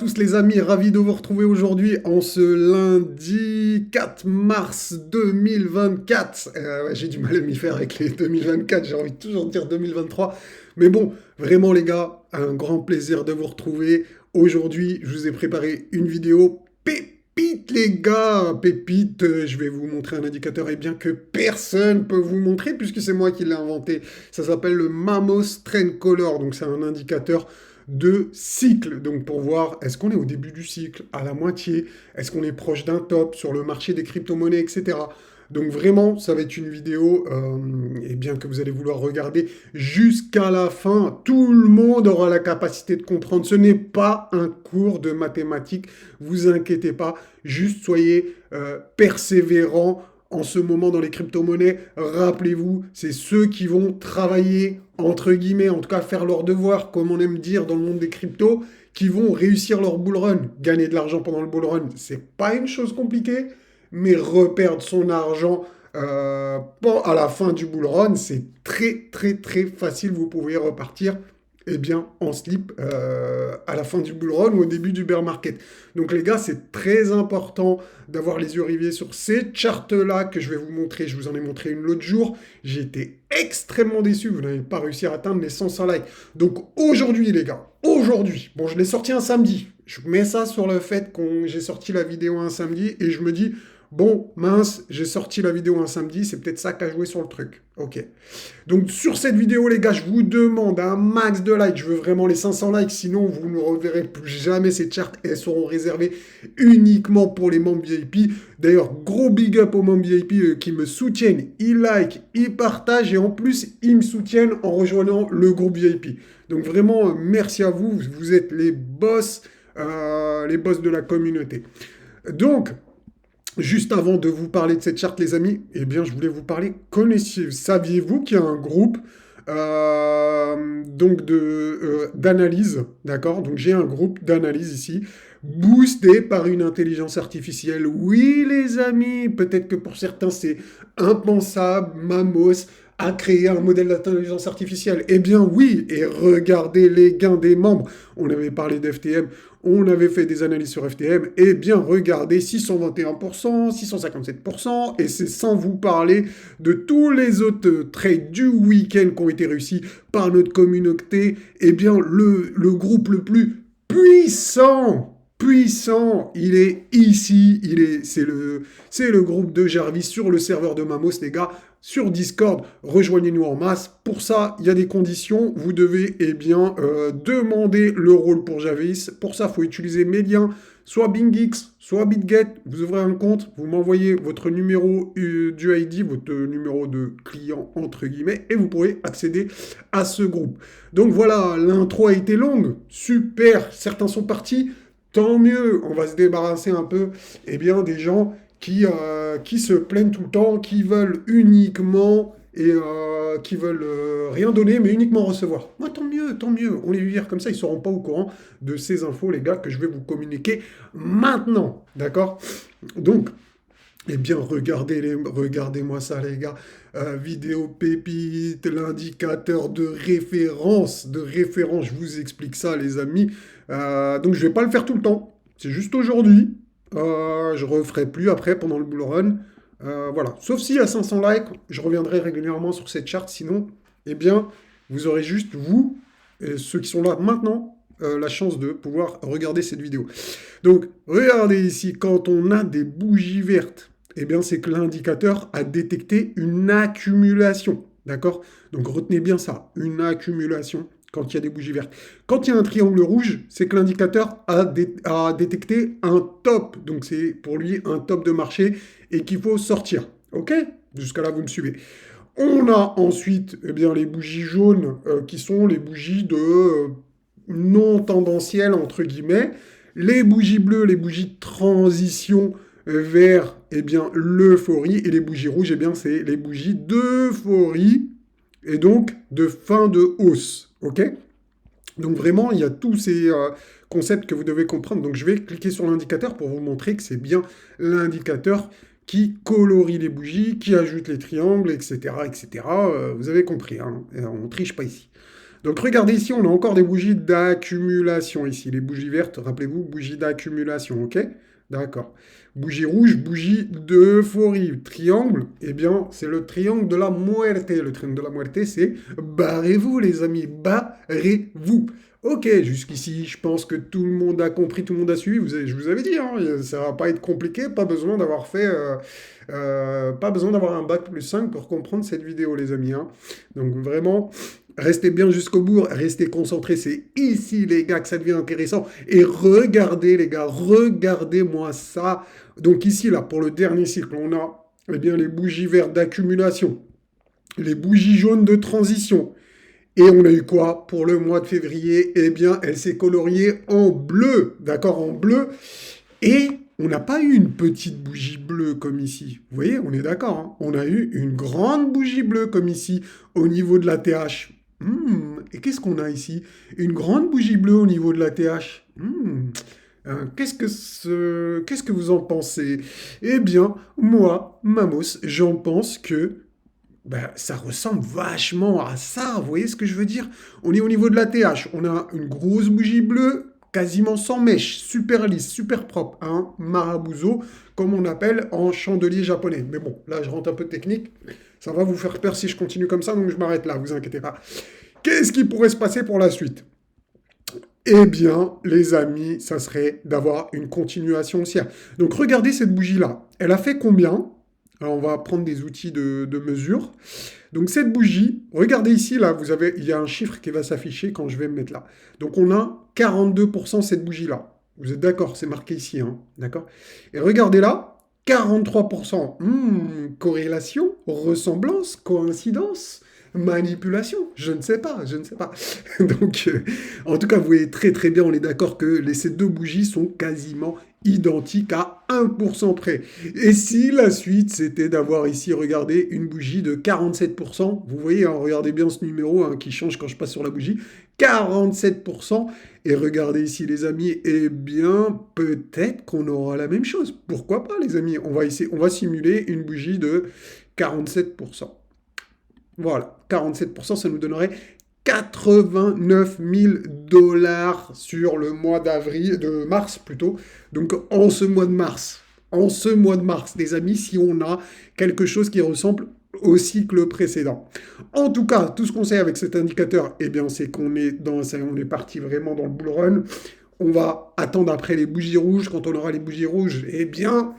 Tous les amis, ravi de vous retrouver aujourd'hui en ce lundi 4 mars 2024. Ouais, j'ai du mal à m'y faire avec les 2024, j'ai envie de toujours dire 2023. Mais bon, vraiment les gars, un grand plaisir de vous retrouver. Aujourd'hui, je vous ai préparé une vidéo pépite les gars, pépite. Je vais vous montrer un indicateur et bien que personne peut vous montrer puisque c'est moi qui l'ai inventé. Ça s'appelle le Mamos Trend Color, donc c'est un indicateur de cycle. Donc pour voir, est-ce qu'on est au début du cycle, à la moitié, est-ce qu'on est proche d'un top sur le marché des crypto-monnaies, etc. Donc vraiment, ça va être une vidéo, et bien que vous allez vouloir regarder jusqu'à la fin, tout le monde aura la capacité de comprendre. Ce n'est pas un cours de mathématiques, vous inquiétez pas, juste soyez persévérants en ce moment dans les crypto-monnaies. Rappelez-vous, c'est ceux qui vont travailler, entre guillemets, en tout cas faire leur devoir, comme on aime dire dans le monde des cryptos, qui vont réussir leur bull run. Gagner de l'argent pendant le bull run, c'est pas une chose compliquée, mais reperdre son argent à la fin du bull run, c'est très très très facile. Vous pouvez repartir en slip à la fin du bull run ou au début du bear market. Donc les gars, c'est très important d'avoir les yeux rivés sur ces charts-là que je vais vous montrer. Je vous en ai montré une l'autre jour. J'ai été extrêmement déçu. Vous n'avez pas réussi à atteindre les 100 likes. Donc aujourd'hui, les gars, aujourd'hui, bon, je l'ai sorti un samedi. Je mets ça sur le fait que j'ai sorti la vidéo un samedi et je me dis, bon, mince, j'ai sorti la vidéo un samedi, c'est peut-être ça qui a joué sur le truc. Ok. Donc sur cette vidéo, les gars, je vous demande un max de likes. Je veux vraiment les 500 likes, sinon vous ne reverrez plus jamais ces charts. Elles seront réservées uniquement pour les membres VIP. D'ailleurs, gros big up aux membres VIP qui me soutiennent. Ils like, ils partagent et en plus, ils me soutiennent en rejoignant le groupe VIP. Donc vraiment, merci à vous. Vous êtes les boss de la communauté. Donc, juste avant de vous parler de cette charte, les amis, eh bien, je voulais vous parler. Saviez-vous qu'il y a un groupe d'analyse, d'accord? Donc, j'ai un groupe d'analyse ici, boosté par une intelligence artificielle. Oui, les amis, peut-être que pour certains, c'est impensable. Mamos a créé un modèle d'intelligence artificielle. Eh bien, oui, et regardez les gains des membres. On avait parlé d'FTM, on avait fait des analyses sur FTM, eh bien regardez, 621%, 657%, et c'est sans vous parler de tous les autres trades du week-end qui ont été réussis par notre communauté. Eh bien le groupe le plus puissant, il est ici, c'est le groupe de Jarvis sur le serveur de Mamos, les gars. Sur Discord, rejoignez-nous en masse. Pour ça, il y a des conditions. Vous devez demander le rôle pour Jarvis. Pour ça, il faut utiliser mes liens, soit BingX, soit BitGet. Vous ouvrez un compte, vous m'envoyez votre numéro du ID, votre numéro de client, entre guillemets, et vous pourrez accéder à ce groupe. Donc voilà, l'intro a été longue. Super, certains sont partis. Tant mieux, on va se débarrasser un peu des gens qui se plaignent tout le temps, qui veulent uniquement qui veulent rien donner, mais uniquement recevoir. Moi, tant mieux. On les vire comme ça, ils ne seront pas au courant de ces infos, les gars, que je vais vous communiquer maintenant. D'accord? Donc, regardez-moi ça, les gars. Vidéo pépite, l'indicateur de référence. Je vous explique ça, les amis. Donc, je ne vais pas le faire tout le temps. C'est juste aujourd'hui. Je referai plus après pendant le bull run. Voilà. Sauf si à 500 likes, je reviendrai régulièrement sur cette charte. Sinon, vous aurez juste, vous, et ceux qui sont là maintenant, la chance de pouvoir regarder cette vidéo. Donc, regardez ici, quand on a des bougies vertes, c'est que l'indicateur a détecté une accumulation. D'accord? Donc, retenez bien ça, une accumulation quand il y a des bougies vertes. Quand il y a un triangle rouge, c'est que l'indicateur a détecté un top. Donc, c'est pour lui un top de marché et qu'il faut sortir. OK? Jusqu'à là, vous me suivez. On a ensuite les bougies jaunes qui sont les bougies de non tendancielles, entre guillemets. Les bougies bleues, les bougies de transition vers l'euphorie. Et les bougies rouges, c'est les bougies d'euphorie et donc de fin de hausse. OK? Donc vraiment, il y a tous ces concepts que vous devez comprendre. Donc je vais cliquer sur l'indicateur pour vous montrer que c'est bien l'indicateur qui colorie les bougies, qui ajoute les triangles, etc. etc. Vous avez compris, hein, on ne triche pas ici. Donc regardez ici, on a encore des bougies d'accumulation ici. Les bougies vertes, rappelez-vous, bougies d'accumulation, ok? D'accord. Bougie rouge, bougie d'euphorie. Triangle, eh bien, c'est le triangle de la muerte. Le triangle de la muerte, c'est barrez-vous, les amis, barrez-vous. Ok, jusqu'ici, je pense que tout le monde a compris, tout le monde a suivi. Je vous avais dit, hein, ça va pas être compliqué, pas besoin d'avoir fait, pas besoin d'avoir un bac plus 5 pour comprendre cette vidéo, les amis, hein. Donc vraiment, restez bien jusqu'au bout, restez concentrés. C'est ici, les gars, que ça devient intéressant. Et regardez, les gars, regardez-moi ça. Donc ici, là, pour le dernier cycle, on a eh bien, les bougies vertes d'accumulation, les bougies jaunes de transition. Et on a eu quoi pour le mois de février? Eh bien, elle s'est coloriée en bleu, d'accord, en bleu. Et on n'a pas eu une petite bougie bleue comme ici. Vous voyez, on est d'accord, hein. On a eu une grande bougie bleue comme ici, au niveau de la TH. Et qu'est-ce qu'on a ici? Une grande bougie bleue au niveau de la TH. Qu'est-ce que vous en pensez? Eh bien, moi, Mamos, j'en pense que ben, ça ressemble vachement à ça, vous voyez ce que je veux dire? On est au niveau de la TH, on a une grosse bougie bleue, quasiment sans mèche, super lisse, super propre, un marabouzo, comme on appelle en chandelier japonais. Mais bon, là je rentre un peu technique, ça va vous faire peur si je continue comme ça, donc je m'arrête là, vous inquiétez pas. Qu'est-ce qui pourrait se passer pour la suite? Eh bien, les amis, ça serait d'avoir une continuation haussière. Donc regardez cette bougie-là, elle a fait combien? Alors, on va prendre des outils de mesure. Donc cette bougie, regardez ici, là, il y a un chiffre qui va s'afficher quand je vais me mettre là. Donc on a 42% cette bougie-là. Vous êtes d'accord, c'est marqué ici, hein, d'accord? Et regardez là, 43%. Corrélation, ressemblance, coïncidence, manipulation, je ne sais pas, je ne sais pas. Donc, en tout cas, vous voyez très très bien, on est d'accord que ces deux bougies sont quasiment identiques à 1% près. Et si la suite, c'était d'avoir ici, regardez, une bougie de 47%, vous voyez, hein, regardez bien ce numéro hein, qui change quand je passe sur la bougie, 47%, et regardez ici les amis, eh bien, peut-être qu'on aura la même chose. Pourquoi pas les amis? On va simuler une bougie de 47%. Voilà, 47%, ça nous donnerait 89 000 dollars sur le mois de mars plutôt. Donc en ce mois de mars, les amis, si on a quelque chose qui ressemble au cycle précédent. En tout cas, tout ce qu'on sait avec cet indicateur, eh bien, c'est qu'on on est parti vraiment dans le bull run. On va attendre après les bougies rouges. Quand on aura les bougies rouges, eh bien,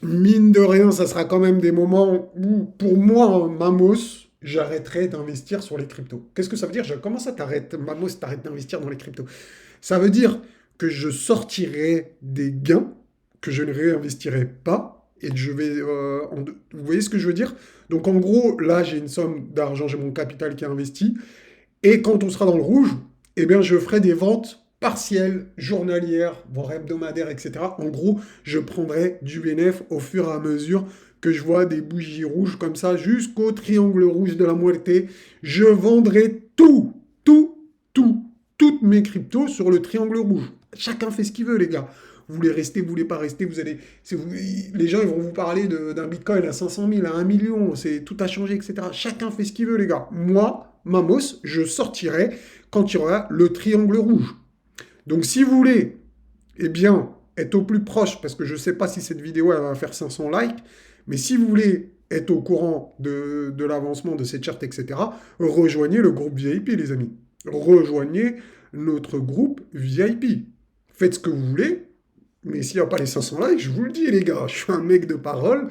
mine de rien, ça sera quand même des moments où, pour moi, Mamos, j'arrêterai d'investir sur les cryptos. Qu'est-ce que ça veut dire? Comment ça t'arrête, Mamos, t'arrêtes d'investir dans les cryptos? Ça veut dire que je sortirai des gains, que je ne réinvestirai pas, et que je vais... vous voyez ce que je veux dire? Donc en gros, là, j'ai une somme d'argent, j'ai mon capital qui est investi, et quand on sera dans le rouge, eh bien, je ferai des ventes partielles, journalières, voire hebdomadaires, etc. En gros, je prendrai du bénéfice au fur et à mesure que je vois des bougies rouges comme ça jusqu'au triangle rouge de la muerte. Je vendrai toutes mes cryptos sur le triangle rouge. Chacun fait ce qu'il veut, les gars. Vous voulez rester, vous voulez pas rester, les gens ils vont vous parler d'un bitcoin à 500 000, à 1 million, tout a changé, etc. Chacun fait ce qu'il veut, les gars. Moi, Mamos, je sortirai quand il y aura le triangle rouge. Donc si vous voulez, eh bien, être au plus proche, parce que je ne sais pas si cette vidéo elle va faire 500 likes, mais si vous voulez être au courant de l'avancement de cette charte, etc., rejoignez le groupe VIP, les amis. Rejoignez notre groupe VIP. Faites ce que vous voulez, mais s'il n'y a pas les 500 likes, je vous le dis, les gars, je suis un mec de parole,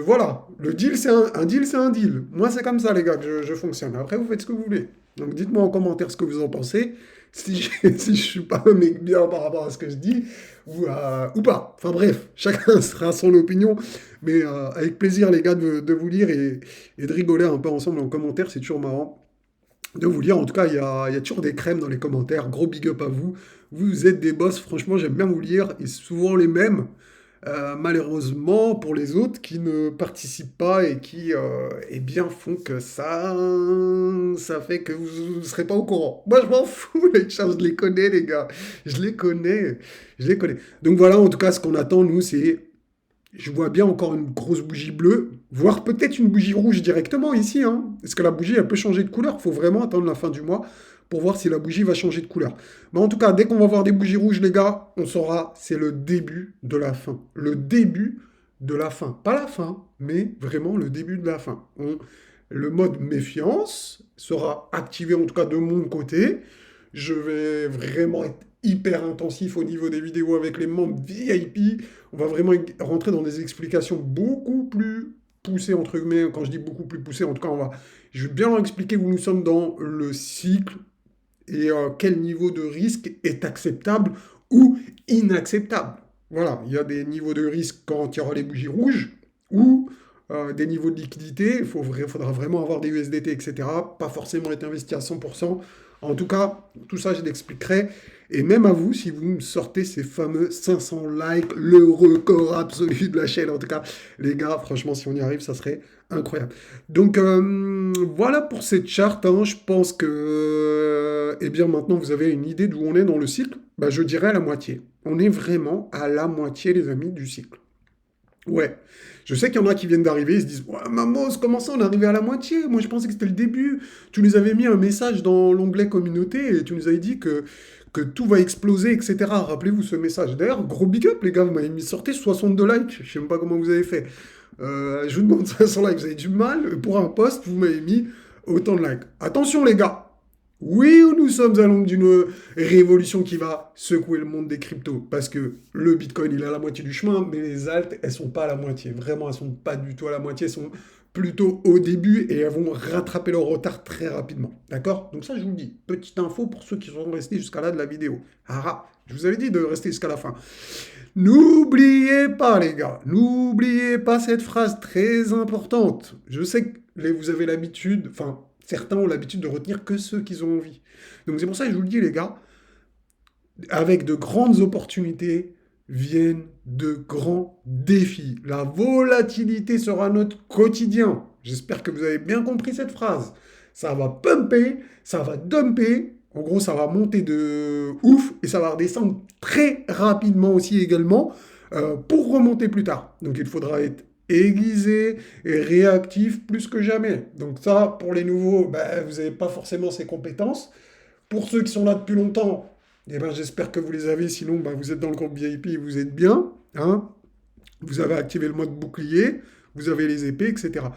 voilà, le deal, c'est un deal, c'est un deal. Moi, c'est comme ça, les gars, que je fonctionne. Après, vous faites ce que vous voulez. Donc, dites-moi en commentaire ce que vous en pensez, si je suis pas un mec bien par rapport à ce que je dis, ou pas. Enfin bref, chacun sera son opinion, mais avec plaisir, les gars, de vous lire et de rigoler un peu ensemble en commentaire, c'est toujours marrant de vous lire. En tout cas, il y a toujours des crèmes dans les commentaires. Gros big up à vous. Vous êtes des boss. Franchement, j'aime bien vous lire. Et souvent les mêmes. Malheureusement, pour les autres qui ne participent pas et qui eh bien, font que ça fait que vous ne serez pas au courant. Moi, je m'en fous, les gens, je les connais, les gars. Je les connais. Donc voilà, en tout cas, ce qu'on attend, nous, c'est Je vois bien encore une grosse bougie bleue, voire peut-être une bougie rouge directement ici, hein. Est-ce que la bougie, elle peut changer de couleur? Il faut vraiment attendre la fin du mois pour voir si la bougie va changer de couleur. Mais en tout cas, dès qu'on va voir des bougies rouges, les gars, on saura, c'est le début de la fin. Le début de la fin. Pas la fin, mais vraiment le début de la fin. Le mode méfiance sera activé, en tout cas de mon côté. Je vais vraiment être hyper intensif au niveau des vidéos avec les membres VIP. On va vraiment rentrer dans des explications beaucoup plus poussées, entre guillemets. Quand je dis beaucoup plus poussées, en tout cas, je vais bien leur expliquer où nous sommes dans le cycle et quel niveau de risque est acceptable ou inacceptable. Voilà, il y a des niveaux de risque quand il y aura les bougies rouges ou des niveaux de liquidité. Faudra vraiment avoir des USDT, etc. Pas forcément être investi à 100%. En tout cas, tout ça, je l'expliquerai. Et même à vous, si vous me sortez ces fameux 500 likes, le record absolu de la chaîne. En tout cas, les gars, franchement, si on y arrive, ça serait incroyable. Donc, voilà pour cette charte, hein. Je pense que, eh bien, maintenant, vous avez une idée d'où on est dans le cycle. Bah, je dirais à la moitié. On est vraiment à la moitié, les amis, du cycle. Ouais. Je sais qu'il y en a qui viennent d'arriver, ils se disent ouais, Mamos, comment ça, on est arrivé à la moitié? Moi, je pensais que c'était le début. Tu nous avais mis un message dans l'onglet communauté et tu nous avais dit que tout va exploser, etc. Rappelez-vous ce message. D'ailleurs, gros big up, les gars, vous m'avez mis sortez 62 likes. Je sais même pas comment vous avez fait. Je vous demande 500 likes, vous avez du mal. Pour un post, vous m'avez mis autant de likes. Attention, les gars. Oui, nous sommes à l'ombre d'une révolution qui va secouer le monde des cryptos. Parce que le Bitcoin, il est à la moitié du chemin, mais les altes, elles sont pas à la moitié. Vraiment, elles sont pas du tout à la moitié. Elles sont plutôt au début et elles vont rattraper leur retard très rapidement. D'accord? Donc ça, je vous le dis. Petite info pour ceux qui sont restés jusqu'à là de la vidéo. Ah, ah, je vous avais dit de rester jusqu'à la fin. N'oubliez pas, les gars, n'oubliez pas cette phrase très importante. Je sais que vous avez l'habitude, enfin, certains ont l'habitude de retenir que ceux qu'ils ont envie. Donc c'est pour ça que je vous le dis, les gars, avec de grandes opportunités viennent de grands défis. La volatilité sera notre quotidien. J'espère que vous avez bien compris cette phrase. Ça va pumper, ça va dumper. En gros, ça va monter de ouf et ça va redescendre très rapidement aussi également pour remonter plus tard. Donc il faudra être aiguisé et réactif plus que jamais. Donc ça, pour les nouveaux, ben, vous n'avez pas forcément ces compétences. Pour ceux qui sont là depuis longtemps, eh ben, j'espère que vous les avez, sinon ben, vous êtes dans le groupe VIP et vous êtes bien. Hein, vous avez activé le mode bouclier, vous avez les épées, etc.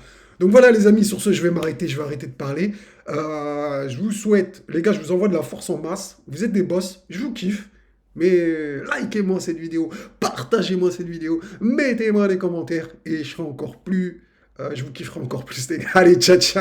Donc voilà les amis, sur ce je vais m'arrêter, je vais arrêter de parler. Je vous souhaite, les gars, je vous envoie de la force en masse. Vous êtes des boss, je vous kiffe. Mais likez-moi cette vidéo, partagez-moi cette vidéo, mettez-moi des commentaires et je serai encore plus, je vous kifferai encore plus les gars. Allez, ciao ciao.